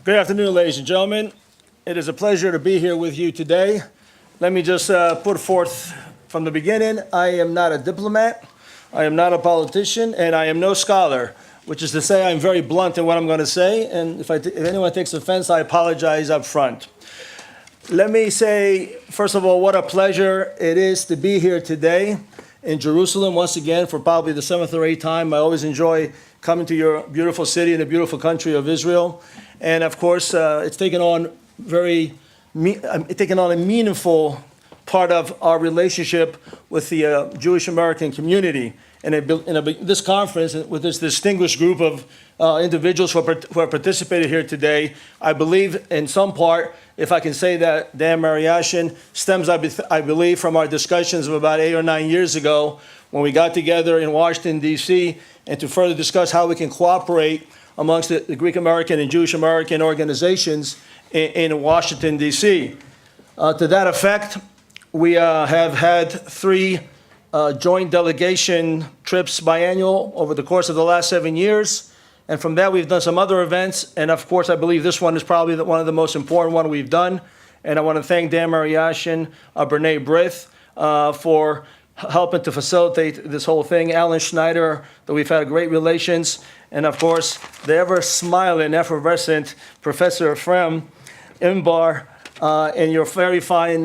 Good afternoon, ladies and gentlemen. It is a pleasure to be here with you today. Let me just put forth from the beginning, I am not a diplomat, I am not a politician, and I am no scholar, which is to say I'm very blunt in what I'm going to say, and if anyone takes offense, I apologize up front. Let me say, first of all, what a pleasure it is to be here today in Jerusalem once again for probably the 7th or 8th time. I always enjoy coming to your beautiful city and the beautiful country of Israel. And of course, it's taken on a meaningful part of our relationship with the Jewish American community. And this conference, with this distinguished group of individuals who have participated here today, I believe in some part, if I can say that, Dan Mariashin, stems, I believe, from our discussions of about 8 or 9 years ago when we got together in Washington, D.C., and to further discuss how we can cooperate amongst the Greek American and Jewish American organizations in Washington, D.C. To that effect, we have had 3 joint delegation trips biannual over the course of the last 7 years. And from that, we've done some other events. And of course, I believe this one is probably one of the most important one we've done. And I want to thank Dan Mariashin, B'nai Brith, for helping to facilitate this whole thing. Alan Schneider, that we've had great relations. And of course, the ever-smiling, effervescent Professor Ephraim Imbar, and your very fine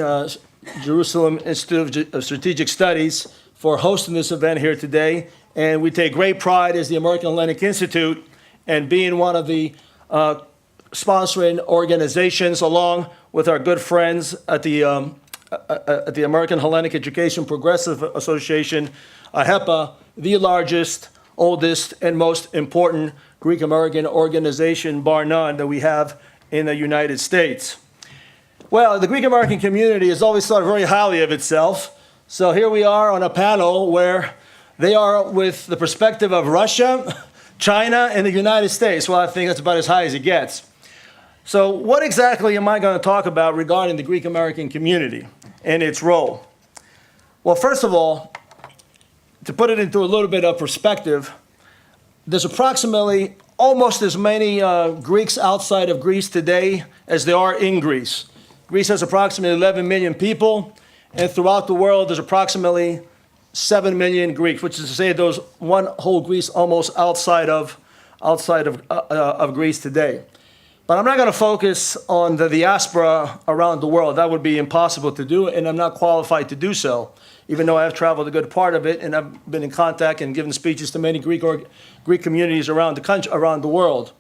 Jerusalem Institute of Strategic Studies for hosting this event here today. And we take great pride as the American Hellenic Institute and being one of the sponsoring organizations along with our good friends at the American Hellenic Education Progressive Association, HEPA, the largest, oldest, and most important Greek American organization, bar none, that we have in the United States. Well, the Greek American community has always thought very highly of itself. So here we are on a panel where they are with the perspective of Russia, China, and the United States. Well, I think that's about as high as it gets. So what exactly am I going to talk about regarding the Greek American community and its role? Well, first of all, to put it into a little bit of perspective, there's approximately almost as many Greeks outside of Greece today as there are in Greece. Greece has approximately 11 million people, and throughout the world there's approximately 7 million Greeks, which is to say there's one whole Greece almost outside of Greece today. But I'm not going to focus on the diaspora around the world. That would be impossible to do, and I'm not qualified to do so, even though I have traveled a good part of it, and I've been in contact and given speeches to many Greek communities around the country, around the world.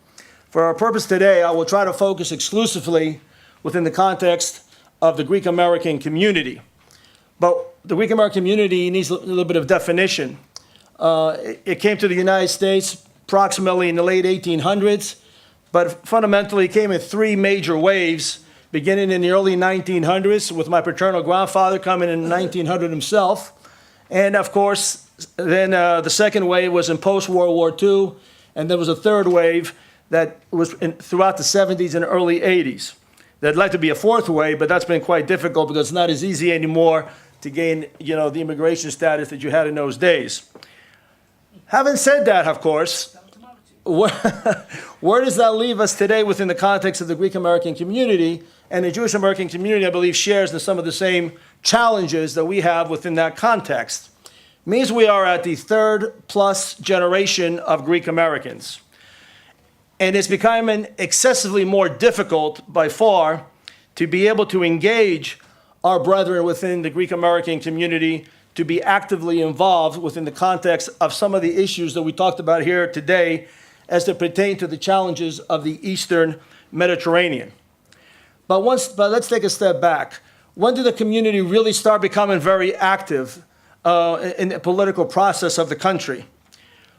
For our purpose today, I will try to focus exclusively within the context of the Greek American community. But the Greek American community needs a little bit of definition. It came to the United States approximately in the late 1800s, but fundamentally came in 3 major waves, beginning in the early 1900s with my paternal grandfather coming in 1900 himself. And of course, then the second wave was in post-World War II, and there was a third wave that was throughout the 70s and early 80s. There'd like to be a fourth wave, but that's been quite difficult because it's not as easy anymore to gain, the immigration status that you had in those days. Having said that, of course, where does that leave us today within the context of the Greek American community? And the Jewish American community, I believe, shares some of the same challenges that we have within that context. It means we are at the 3rd plus generation of Greek Americans. And it's becoming excessively more difficult by far to be able to engage our brethren within the Greek American community to be actively involved within the context of some of the issues that we talked about here today as they pertain to the challenges of the Eastern Mediterranean. But let's take a step back. When did the community really start becoming very active in the political process of the country?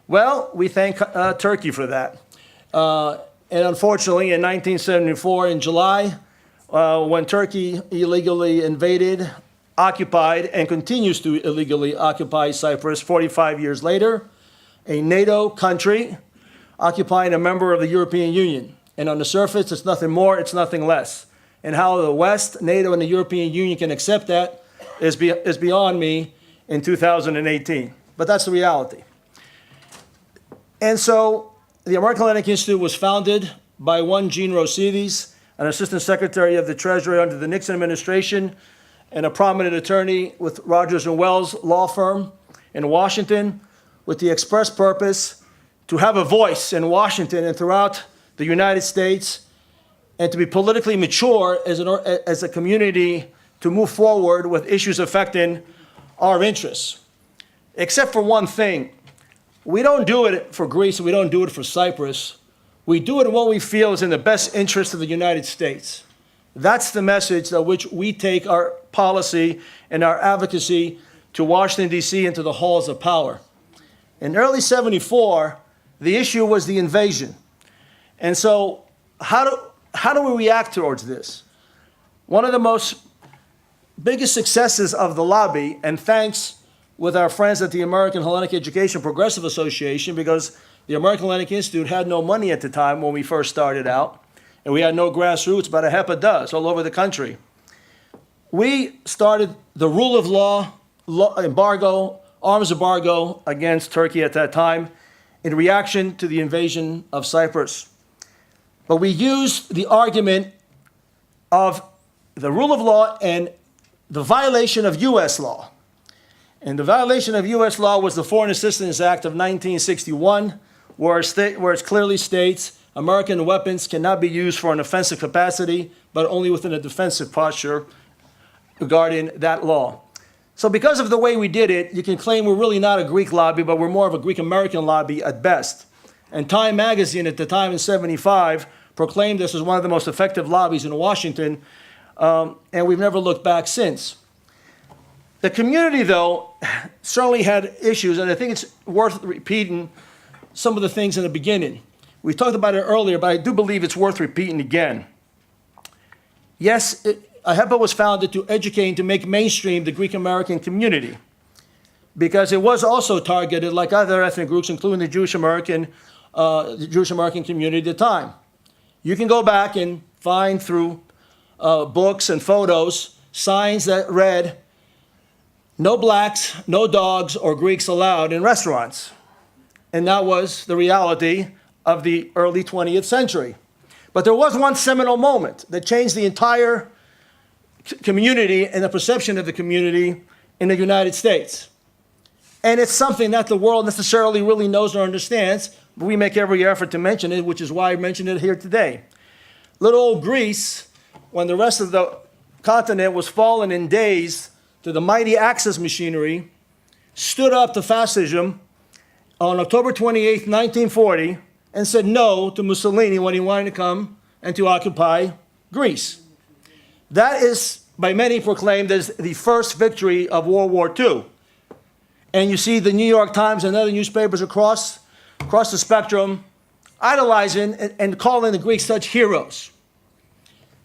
Well, we thank Turkey for that. And unfortunately, in 1974, in July, when Turkey illegally invaded, occupied, and continues to illegally occupy Cyprus 45 years later, a NATO country occupying a member of the European Union. And on the surface, it's nothing more, it's nothing less. And how the West, NATO, and the European Union can accept that is beyond me in 2018. But that's the reality. And so the American Hellenic Institute was founded by one Gene Rosides, an assistant secretary of the Treasury under the Nixon administration, and a prominent attorney with Rogers and Wells law firm in Washington, with the express purpose to have a voice in Washington and throughout the United States, and to be politically mature as a community to move forward with issues affecting our interests. Except for one thing, we don't do it for Greece, we don't do it for Cyprus. We do it in what we feel is in the best interest of the United States. That's the message that which we take our policy and our advocacy to Washington, D.C. and to the halls of power. In early '74, the issue was the invasion. And so how do we react towards this? One of the most biggest successes of the lobby, and thanks with our friends at the American Hellenic Education Progressive Association, because the American Hellenic Institute had no money at the time when we first started out, and we had no grassroots, but AHEPA does all over the country. We started the rule of law embargo, arms embargo against Turkey at that time in reaction to the invasion of Cyprus. But we used the argument of the rule of law and the violation of U.S. law. And the violation of U.S. law was the Foreign Assistance Act of 1961, where it clearly states American weapons cannot be used for an offensive capacity, but only within a defensive posture regarding that law. So because of the way we did it, you can claim we're really not a Greek lobby, but we're more of a Greek-American lobby at best. And Time magazine at the time in '75 proclaimed this as one of the most effective lobbies in Washington, and we've never looked back since. The community, though, certainly had issues, and I think it's worth repeating some of the things in the beginning. We talked about it earlier, but I do believe it's worth repeating again. Yes, AHEPA was founded to educate and to make mainstream the Greek-American community, because it was also targeted like other ethnic groups, including the Jewish American community at the time. You can go back and find through books and photos signs that read, "No blacks, no dogs, or Greeks allowed in restaurants." And that was the reality of the early 20th century. But there was one seminal moment that changed the entire community and the perception of the community in the United States. And it's something that the world necessarily really knows or understands, but we make every effort to mention it, which is why I mentioned it here today. Little old Greece, when the rest of the continent was fallen in days to the mighty Axis machinery, stood up to fascism on October 28, 1940, and said no to Mussolini when he wanted to come and to occupy Greece. That is, by many, proclaimed as the first victory of World War II. And you see the New York Times and other newspapers across the spectrum idolizing and calling the Greeks such heroes.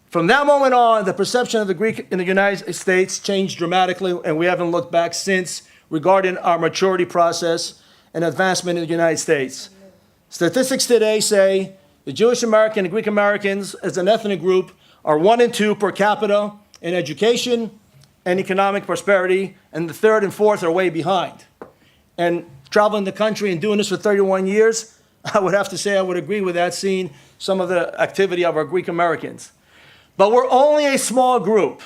From that moment on, the perception of the Greek in the United States changed dramatically, and we haven't looked back since regarding our maturity process and advancement in the United States. Statistics today say the Jewish American and Greek Americans as an ethnic group are 1 and 2 per capita in education and economic prosperity, and the third and fourth are way behind. And traveling the country and doing this for 31 years, I would have to say I would agree with that, seeing some of the activity of our Greek Americans. But we're only a small group.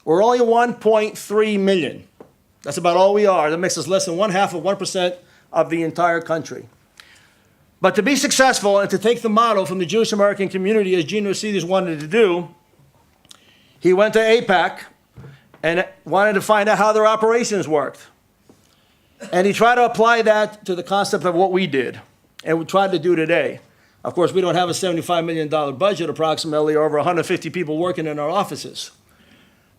We're only 1.3 million. That's about all we are. That makes us less than 1/2% of the entire country. But to be successful and to take the model from the Jewish American community, as Gene Rosides wanted to do, he went to AIPAC and wanted to find out how their operations worked. And he tried to apply that to the concept of what we did, and we tried to do today. Of course, we don't have a $75 million budget, approximately, or over 150 people working in our offices.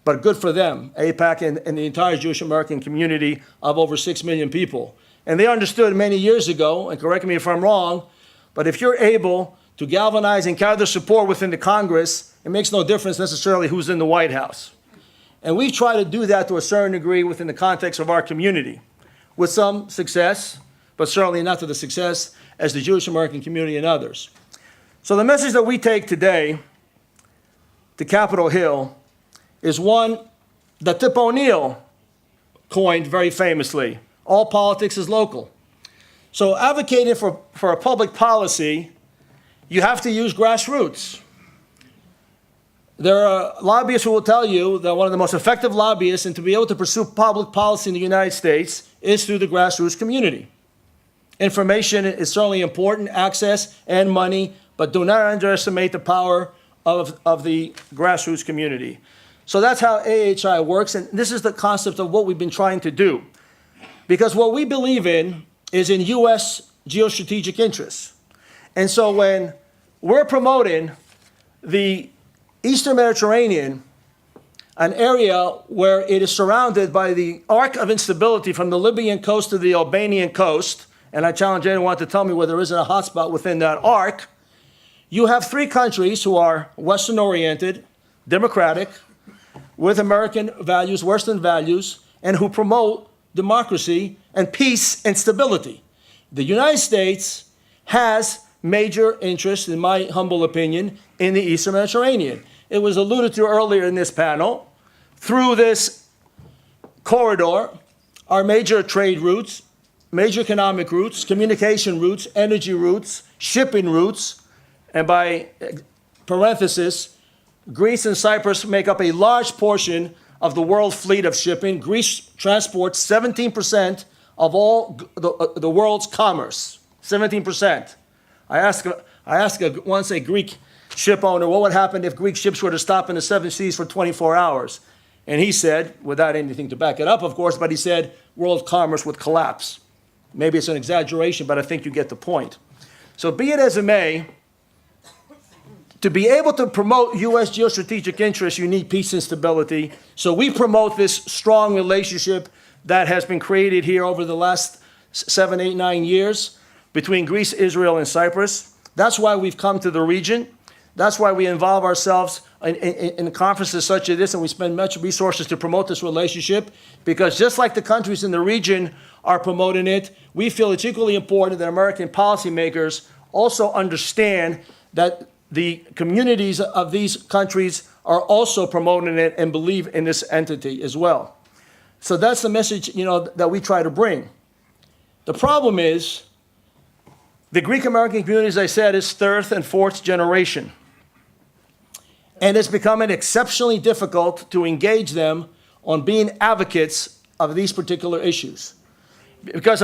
But good for them, AIPAC and the entire Jewish American community of over 6 million people. And they understood many years ago, and correct me if I'm wrong, but if you're able to galvanize and gather support within the Congress, it makes no difference necessarily who's in the White House. And we try to do that to a certain degree within the context of our community, with some success, but certainly not to the success as the Jewish American community and others. So the message that we take today to Capitol Hill is one that Tip O'Neill coined very famously: all politics is local. So advocating for a public policy you have to use grassroots. There are lobbyists who will tell you that one of the most effective lobbyists and to be able to pursue public policy in the United States is through the grassroots community. Information is certainly important, access and money, but do not underestimate the power of the grassroots community. So that's how AHI works, and this is the concept of what we've been trying to do. Because what we believe in is in U.S. geostrategic interests. And so when we're promoting the Eastern Mediterranean, an area where it is surrounded by the arc of instability from the Libyan coast to the Albanian coast, and I challenge anyone to tell me where there isn't a hotspot within that arc, you have three countries who are Western-oriented, democratic, with American values, Western values, and who promote democracy and peace and stability. The United States has major interest, in my humble opinion, in the Eastern Mediterranean. It was alluded to earlier in this panel. Through this corridor are major trade routes, major economic routes, communication routes, energy routes, shipping routes, and by parenthesis, Greece and Cyprus make up a large portion of the world fleet of shipping. Greece transports 17% of all the world's commerce, 17%. I asked once a Greek ship owner, what would happen if Greek ships were to stop in the seven seas for 24 hours? And he said, without anything to back it up, of course, but he said world commerce would collapse. Maybe it's an exaggeration, but I think you get the point. So be it as it may, to be able to promote U.S. geostrategic interests, you need peace and stability. So we promote this strong relationship that has been created here over the last 7, 8, 9 years between Greece, Israel, and Cyprus. That's why we've come to the region. That's why we involve ourselves in conferences such as this, and we spend much resources to promote this relationship, because just like the countries in the region are promoting it, we feel it's equally important that American policymakers also understand that the communities of these countries are also promoting it and believe in this entity as well. So that's the message, that we try to bring. The problem is the Greek American community, as I said, is third and fourth generation. And it's becoming exceptionally difficult to engage them on being advocates of these particular issues. Because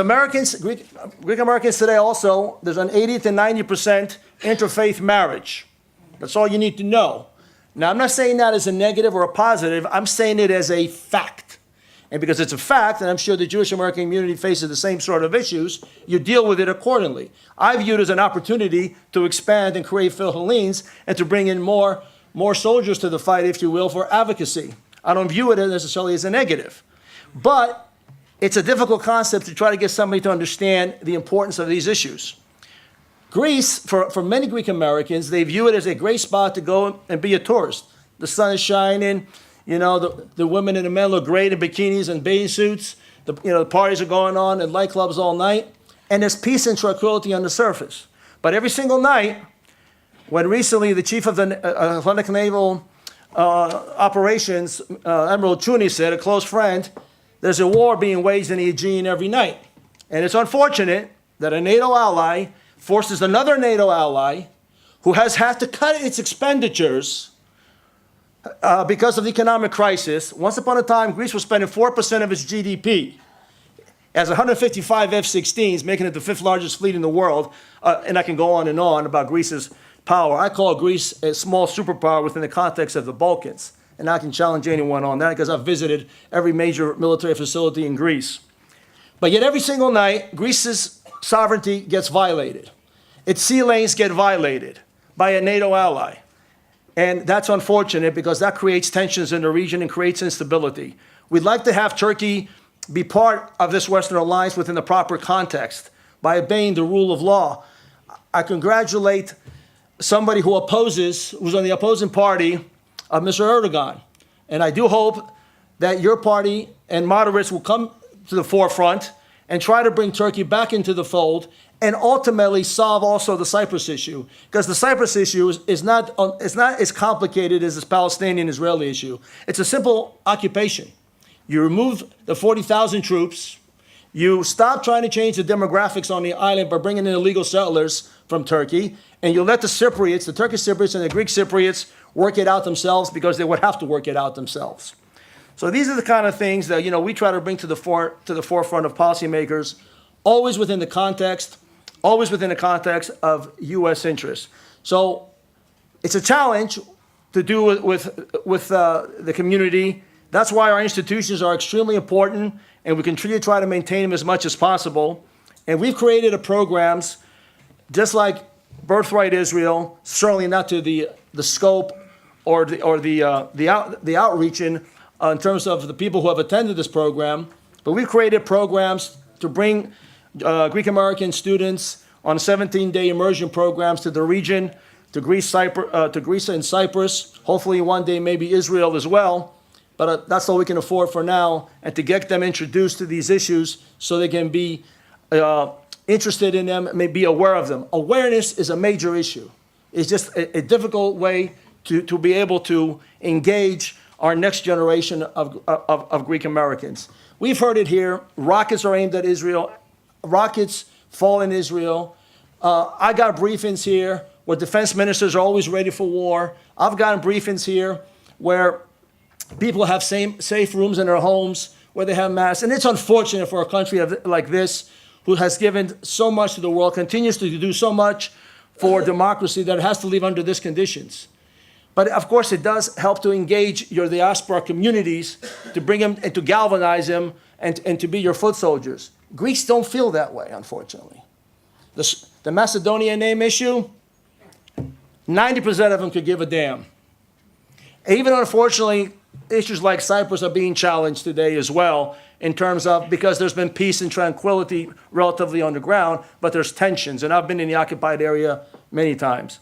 Greek Americans today also, there's an 80 to 90% interfaith marriage. That's all you need to know. Now, I'm not saying that as a negative or a positive. I'm saying it as a fact. And because it's a fact, and I'm sure the Jewish American community faces the same sort of issues, you deal with it accordingly. I view it as an opportunity to expand and create Philhellenes and to bring in more soldiers to the fight, if you will, for advocacy. I don't view it necessarily as a negative. But it's a difficult concept to try to get somebody to understand the importance of these issues. Greece, for many Greek Americans, they view it as a great spot to go and be a tourist. The sun is shining, the women and the men look great in bikinis and bathing suits. The parties are going on in nightclubs all night, and there's peace and tranquility on the surface. But every single night, when recently the chief of the Atlantic Naval Operations, Admiral Chuni, said, a close friend, there's a war being waged in the Aegean every night. And it's unfortunate that a NATO ally forces another NATO ally who has had to cut its expenditures because of the economic crisis. Once upon a time, Greece was spending 4% of its GDP. It has 155 F-16s, making it the fifth largest fleet in the world. And I can go on and on about Greece's power. I call Greece a small superpower within the context of the Balkans. And I can challenge anyone on that because I've visited every major military facility in Greece. But yet every single night, Greece's sovereignty gets violated. Its sea lanes get violated by a NATO ally. And that's unfortunate because that creates tensions in the region and creates instability. We'd like to have Turkey be part of this Western alliance within the proper context by obeying the rule of law. I congratulate somebody who's on the opposing party of Mr. Erdogan. And I do hope that your party and moderates will come to the forefront and try to bring Turkey back into the fold and ultimately solve also the Cyprus issue. Because the Cyprus issue is not as complicated as this Palestinian-Israeli issue. It's a simple occupation. You remove the 40,000 troops, You stop trying to change the demographics on the island by bringing in illegal settlers from Turkey, and you let the Cypriots, the Turkish Cypriots and the Greek Cypriots, work it out themselves because they would have to work it out themselves. So these are the kind of things that, we try to bring to the forefront of policymakers, always within the context of U.S. interests. So it's a challenge to do with the community. That's why our institutions are extremely important, and we continue to try to maintain them as much as possible. And we've created programs, just like Birthright Israel, certainly not to the scope or the outreach in terms of the people who have attended this program, but we've created programs to bring Greek American students on 17-day immersion programs to the region, to Greece and Cyprus, hopefully one day maybe Israel as well. But that's all we can afford for now, and to get them introduced to these issues so they can be interested in them, may be aware of them. Awareness is a major issue. It's just a difficult way to be able to engage our next generation of Greek Americans. We've heard it here. Rockets are aimed at Israel. Rockets fall in Israel. I got briefings here where defense ministers are always ready for war. I've gotten briefings here where people have safe rooms in their homes where they have masks. And it's unfortunate for a country like this, who has given so much to the world, continues to do so much for democracy, that it has to live under these conditions. But of course, it does help to engage your diaspora communities, to bring them and to galvanize them and to be your foot soldiers. Greeks don't feel that way, unfortunately. The Macedonian name issue, 90% of them could give a damn. Even unfortunately, issues like Cyprus are being challenged today as well, in terms of, because there's been peace and tranquility relatively on the ground, but there's tensions, and I've been in the occupied area many times.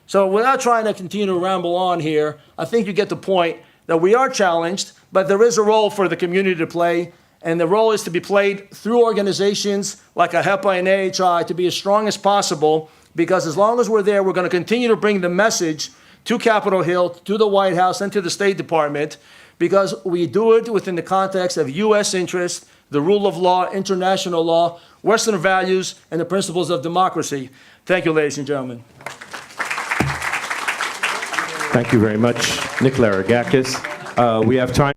So without trying to continue to ramble on here, I think you get the point that we are challenged, but there is a role for the community to play, and the role is to be played through organizations like AHI and AHI to be as strong as possible, because as long as we're there, we're going to continue to bring the message to Capitol Hill, to the White House, and to the State Department, because we do it within the context of U.S. interests, the rule of law, international law, Western values, and the principles of democracy. Thank you, ladies and gentlemen. Thank you very much, Nick Larigakis. We have time.